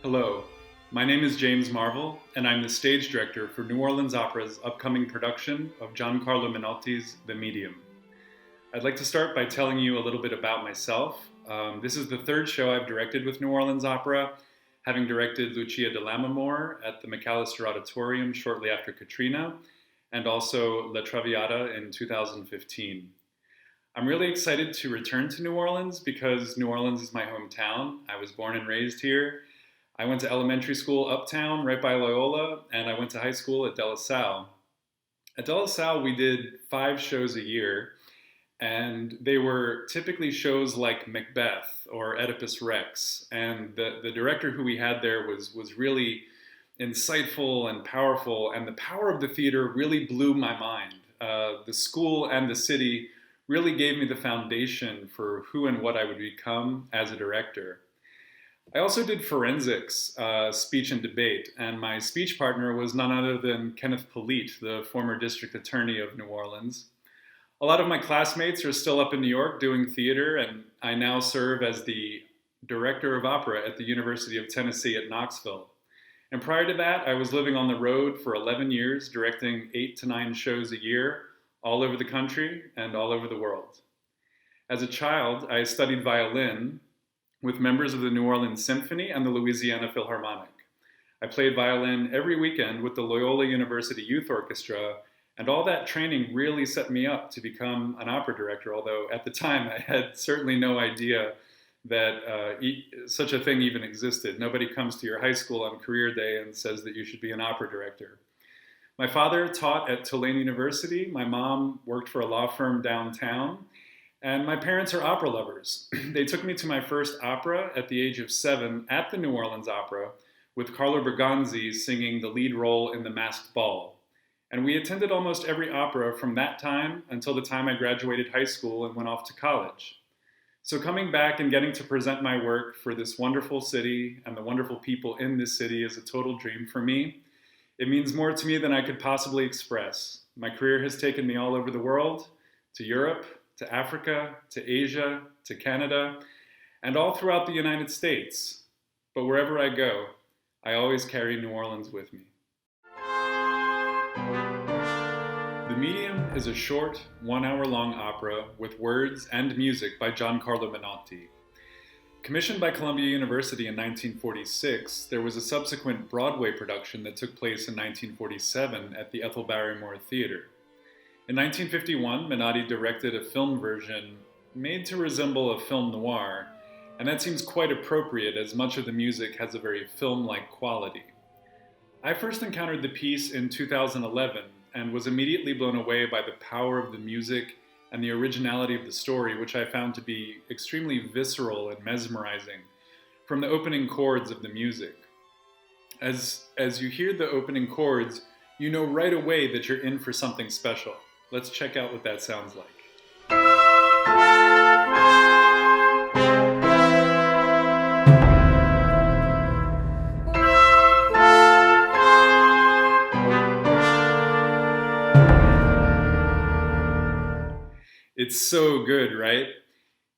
Hello, my name is James Marvel, and I'm the stage director for New Orleans Opera's upcoming production of Giancarlo Menotti's The Medium. I'd like to start by telling you a little bit about myself. This is the third show I've directed with New Orleans Opera, having directed Lucia de Lammermoor at the McAllister Auditorium shortly after Katrina, and also La Traviata in 2015. I'm really excited to return to New Orleans because New Orleans is my hometown. I was born and raised here. I went to elementary school uptown, right by Loyola, and I went to high school at De La Salle. At De La Salle, we did 5 shows a year, and they were typically shows like Macbeth or Oedipus Rex. And the director who we had there was really insightful and powerful, and the power of the theater really blew my mind. The school and the city really gave me the foundation for who and what I would become as a director. I also did forensics, speech and debate, and my speech partner was none other than Kenneth Polite, the former district attorney of New Orleans. A lot of my classmates are still up in New York doing theater, and I now serve as the director of opera at the University of Tennessee at Knoxville. And prior to that, I was living on the road for 11 years, directing 8 to 9 shows a year, all over the country and all over the world. As a child, I studied violin with members of the New Orleans Symphony and the Louisiana Philharmonic. I played violin every weekend with the Loyola University Youth Orchestra, and all that training really set me up to become an opera director, although at the time I had certainly no idea that such a thing even existed. Nobody comes to your high school on career day and says that you should be an opera director. My father taught at Tulane University. My mom worked for a law firm downtown. And my parents are opera lovers. They took me to my first opera at the age of 7 at the New Orleans Opera with Carlo Bergonzi singing the lead role in The Masked Ball. And we attended almost every opera from that time until the time I graduated high school and went off to college. So coming back and getting to present my work for this wonderful city and the wonderful people in this city is a total dream for me. It means more to me than I could possibly express. My career has taken me all over the world, to Europe, to Africa, to Asia, to Canada, and all throughout the United States. But wherever I go, I always carry New Orleans with me. The Medium is a short, 1-hour-long opera with words and music by Giancarlo Menotti. Commissioned by Columbia University in 1946, there was a subsequent Broadway production that took place in 1947 at the Ethel Barrymore Theater. In 1951, Menotti directed a film version made to resemble a film noir, and that seems quite appropriate as much of the music has a very film-like quality. I first encountered the piece in 2011 and was immediately blown away by the power of the music and the originality of the story, which I found to be extremely visceral and mesmerizing from the opening chords of the music. As you hear the opening chords, you know right away that you're in for something special. Let's check out what that sounds like. It's so good, right?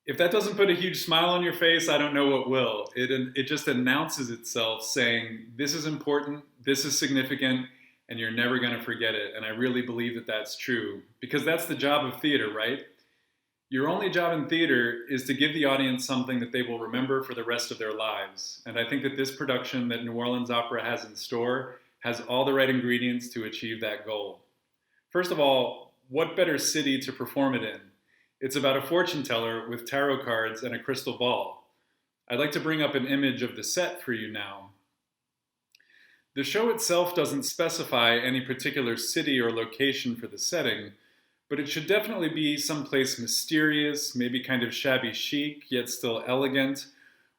If that doesn't put a huge smile on your face, I don't know what will. It just announces itself saying, this is important, this is significant, and you're never going to forget it. And I really believe that that's true, because that's the job of theater, right? Your only job in theater is to give the audience something that they will remember for the rest of their lives. And I think that this production that New Orleans Opera has in store has all the right ingredients to achieve that goal. First of all, what better city to perform it in? It's about a fortune teller with tarot cards and a crystal ball. I'd like to bring up an image of the set for you now. The show itself doesn't specify any particular city or location for the setting, but it should definitely be someplace mysterious, maybe kind of shabby chic, yet still elegant,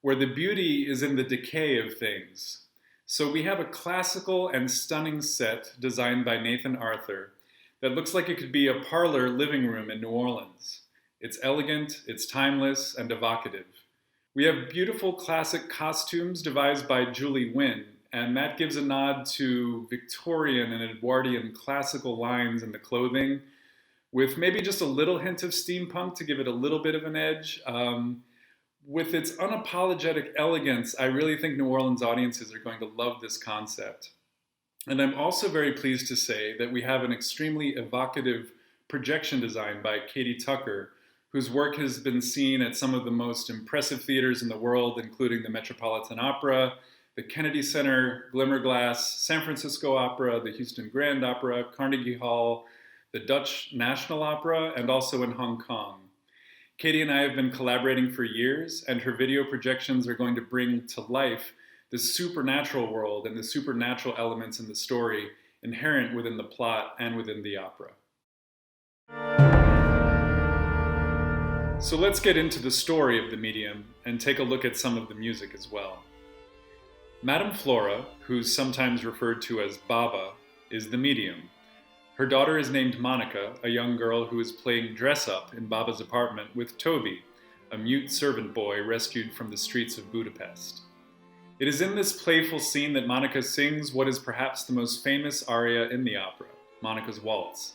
where the beauty is in the decay of things. So we have a classical and stunning set designed by Nathan Arthur that looks like it could be a parlor living room in New Orleans. It's elegant, it's timeless, and evocative. We have beautiful classic costumes devised by Julie Wynn, and that gives a nod to Victorian and Edwardian classical lines in the clothing, with maybe just a little hint of steampunk to give it a little bit of an edge. With its unapologetic elegance, I really think New Orleans audiences are going to love this concept. And I'm also very pleased to say that we have an extremely evocative projection design by Katie Tucker, whose work has been seen at some of the most impressive theaters in the world, including the Metropolitan Opera, the Kennedy Center, Glimmerglass, San Francisco Opera, the Houston Grand Opera, Carnegie Hall, the Dutch National Opera, and also in Hong Kong. Katie and I have been collaborating for years, and her video projections are going to bring to life the supernatural world and the supernatural elements in the story inherent within the plot and within the opera. So let's get into the story of the medium and take a look at some of the music as well. Madame Flora, who's sometimes referred to as Baba, is the medium. Her daughter is named Monica, a young girl who is playing dress-up in Baba's apartment with Toby, a mute servant boy rescued from the streets of Budapest. It is in this playful scene that Monica sings what is perhaps the most famous aria in the opera, Monica's Waltz,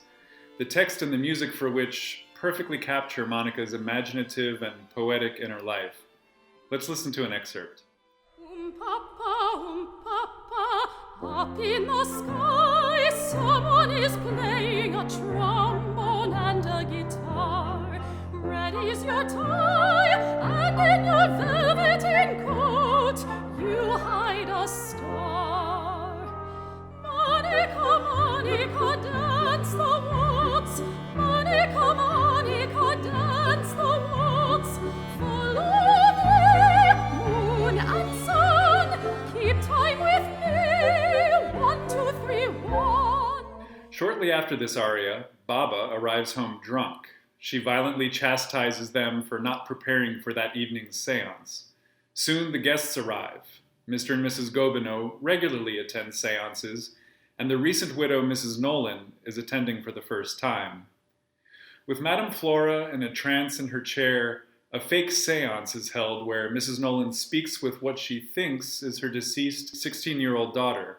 the text and the music for which perfectly capture Monica's imaginative and poetic inner life. Let's listen to an excerpt. Up in the sky, someone is playing a trombone and a guitar. Red is your tie, and in your velveteen coat, you hide a star. Monica, Monica, dance the waltz. Monica, Monica, dance the waltz. Follow me, moon and sun, keep time with me. 1, 2, 3, 1. Shortly after this aria, Baba arrives home drunk. She violently chastises them for not preparing for that evening's seance. Soon the guests arrive. Mr. and Mrs. Gobineau regularly attend seances, and the recent widow Mrs. Nolan is attending for the first time. With Madame Flora in a trance in her chair, a fake seance is held where Mrs. Nolan speaks with what she thinks is her deceased 16-year-old daughter,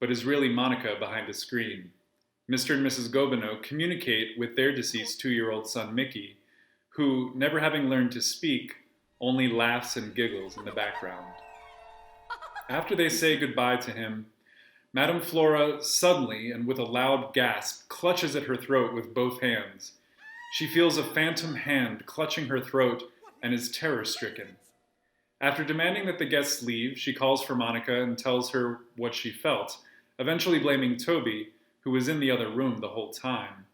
but is really Monica behind a screen. Mr. and Mrs. Gobineau communicate with their deceased 2-year-old son Mickey, who, never having learned to speak, only laughs and giggles in the background. After they say goodbye to him, Madame Flora suddenly, and with a loud gasp, clutches at her throat with both hands. She feels a phantom hand clutching her throat and is terror-stricken. After demanding that the guests leave, she calls for Monica and tells her what she felt, eventually blaming Toby, who was in the other room the whole time.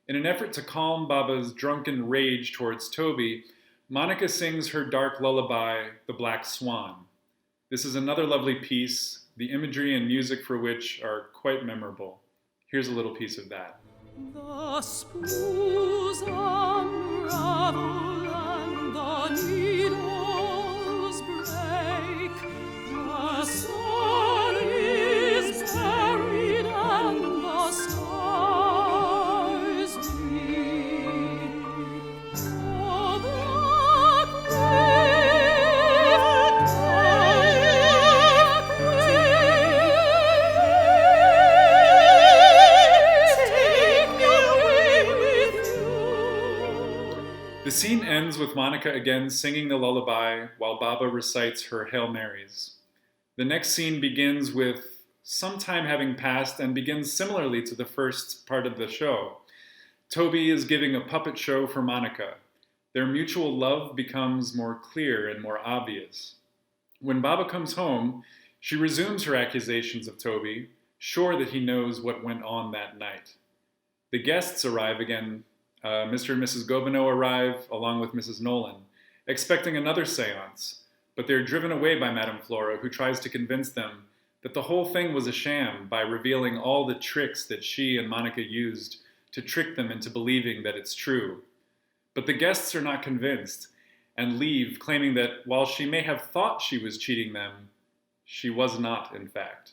In an effort to calm Baba's drunken rage towards Toby, Monica sings her dark lullaby, The Black Swan. This is another lovely piece, the imagery and music for which are quite memorable. Here's a little piece of that. The spools unravel and the needles break. The sun is buried and the stars weep. The black The scene ends with Monica again singing the lullaby while Baba recites her Hail Marys. The next scene begins with some time having passed and begins similarly to the first part of the show. Toby is giving a puppet show for Monica. Their mutual love becomes more clear and more obvious. When Baba comes home, she resumes her accusations of Toby, sure that he knows what went on that night. The guests arrive again. Mr. and Mrs. Gobineau arrive, along with Mrs. Nolan, expecting another seance, but they're driven away by Madame Flora, who tries to convince them that the whole thing was a sham by revealing all the tricks that she and Monica used to trick them into believing that it's true. But the guests are not convinced and leave, claiming that while she may have thought she was cheating them, she was not, in fact.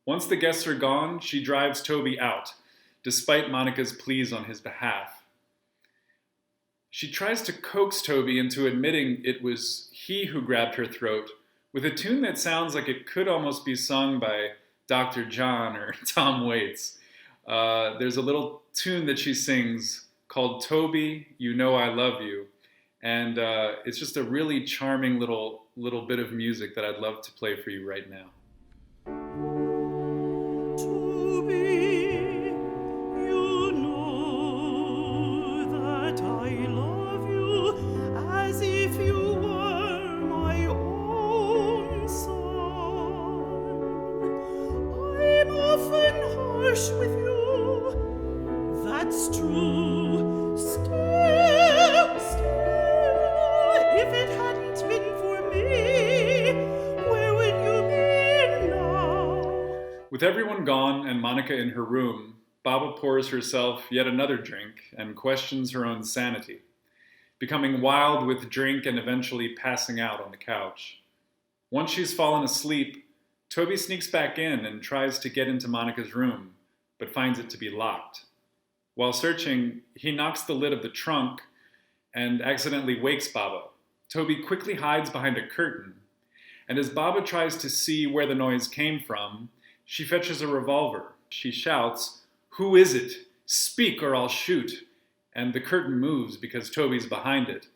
Once the guests are gone, she drives Toby out, despite Monica's pleas on his behalf. She tries to coax Toby into admitting it was he who grabbed her throat, with a tune that sounds like it could almost be sung by Dr. John or Tom Waits. There's a little tune that she sings called Toby, You Know I Love You, And it's just a really charming little bit of music that I'd love to play for you right now. To be, you know that I love you as if you were my own son. I'm often harsh with you, that's true. Still, if it hadn't been for me, where would you be now? With everyone gone and Monica in her room, Baba pours herself yet another drink and questions her own sanity, becoming wild with drink and eventually passing out on the couch. Once she's fallen asleep, Toby sneaks back in and tries to get into Monica's room, but finds it to be locked. While searching, he knocks the lid of the trunk and accidentally wakes Baba. Toby quickly hides behind a curtain, and as Baba tries to see where the noise came from, she fetches a revolver. She shouts, "Who is it? Speak or I'll shoot." And the curtain moves because Toby's behind it.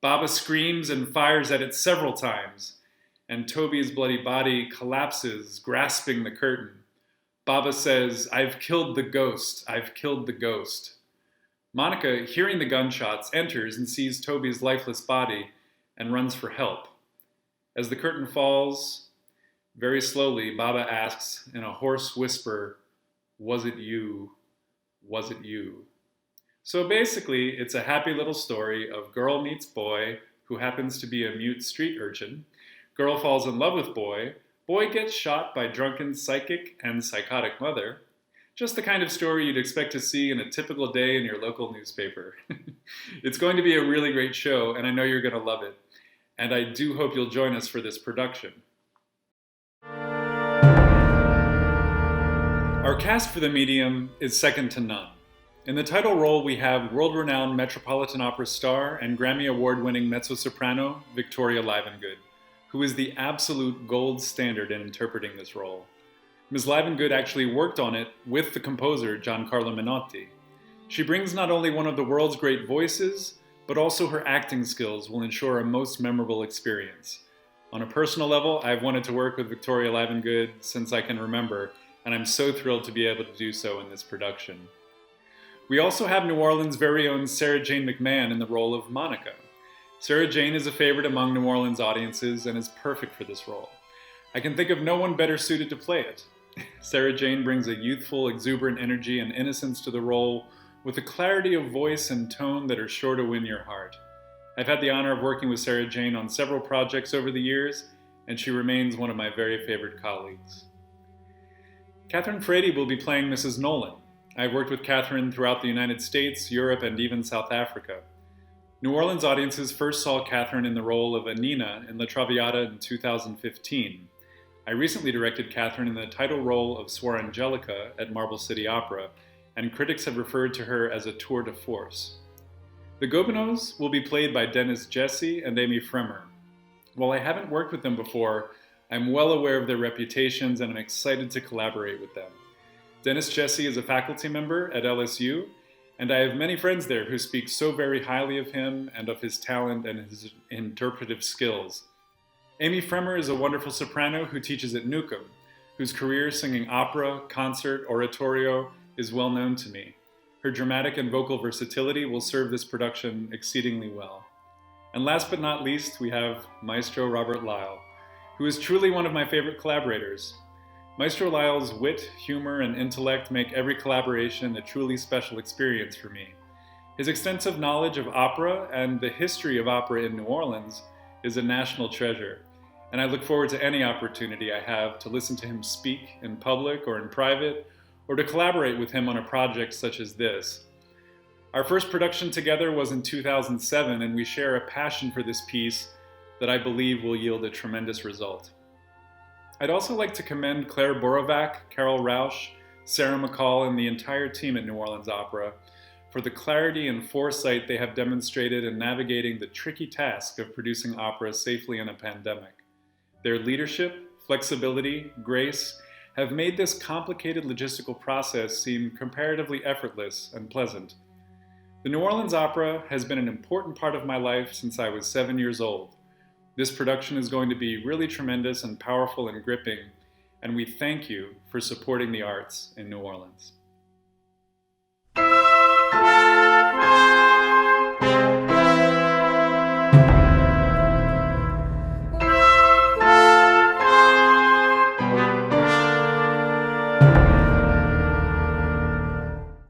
Baba screams and fires at it several times, and Toby's bloody body collapses, grasping the curtain. Baba says, "I've killed the ghost. I've killed the ghost." Monica, hearing the gunshots, enters and sees Toby's lifeless body and runs for help. As the curtain falls, very slowly, Baba asks in a hoarse whisper, "Was it you? Was it you?" So basically, it's a happy little story of girl meets boy who happens to be a mute street urchin. Girl falls in love with boy. Boy gets shot by drunken psychic and psychotic mother. Just the kind of story you'd expect to see in a typical day in your local newspaper. It's going to be a really great show, and I know you're going to love it. And I do hope you'll join us for this production. Our cast for the medium is second to none. In the title role, we have world-renowned Metropolitan Opera star and Grammy Award-winning mezzo-soprano Victoria Livengood, who is the absolute gold standard in interpreting this role. Ms. Livengood actually worked on it with the composer Giancarlo Menotti. She brings not only one of the world's great voices, but also her acting skills will ensure a most memorable experience. On a personal level, I've wanted to work with Victoria Livengood since I can remember, and I'm so thrilled to be able to do so in this production. We also have New Orleans' very own Sarah Jane McMahon in the role of Monica. Sarah Jane is a favorite among New Orleans audiences and is perfect for this role. I can think of no one better suited to play it. Sarah Jane brings a youthful, exuberant energy and innocence to the role with a clarity of voice and tone that are sure to win your heart. I've had the honor of working with Sarah Jane on several projects over the years, and she remains one of my very favorite colleagues. Catherine Frady will be playing Mrs. Nolan. I've worked with Catherine throughout the United States, Europe, and even South Africa. New Orleans audiences first saw Catherine in the role of Anina in La Traviata in 2015. I recently directed Catherine in the title role of Suor Angelica at Marble City Opera, and critics have referred to her as a tour de force. The Gobineaus will be played by Dennis Gypsy and Amy Fremmer. While I haven't worked with them before, I'm well aware of their reputations and I'm excited to collaborate with them. Dennis Gypsy is a faculty member at LSU, and I have many friends there who speak so very highly of him and of his talent and his interpretive skills. Amy Fremmer is a wonderful soprano who teaches at Newcomb, whose career singing opera, concert, oratorio is well known to me. Her dramatic and vocal versatility will serve this production exceedingly well. And last but not least, we have Maestro Robert Lyle, who is truly one of my favorite collaborators. Maestro Lyle's wit, humor, and intellect make every collaboration a truly special experience for me. His extensive knowledge of opera and the history of opera in New Orleans is a national treasure, and I look forward to any opportunity I have to listen to him speak in public or in private, or to collaborate with him on a project such as this. Our first production together was in 2007, and we share a passion for this piece that I believe will yield a tremendous result. I'd also like to commend Claire Borovac, Carol Rausch, Sarah McCall, and the entire team at New Orleans Opera for the clarity and foresight they have demonstrated in navigating the tricky task of producing opera safely in a pandemic. Their leadership, flexibility, grace have made this complicated logistical process seem comparatively effortless and pleasant. The The New Orleans Opera has been an important part of my life since I was 7 years old. This production is going to be really tremendous and powerful and gripping, and we thank you for supporting the arts in New Orleans.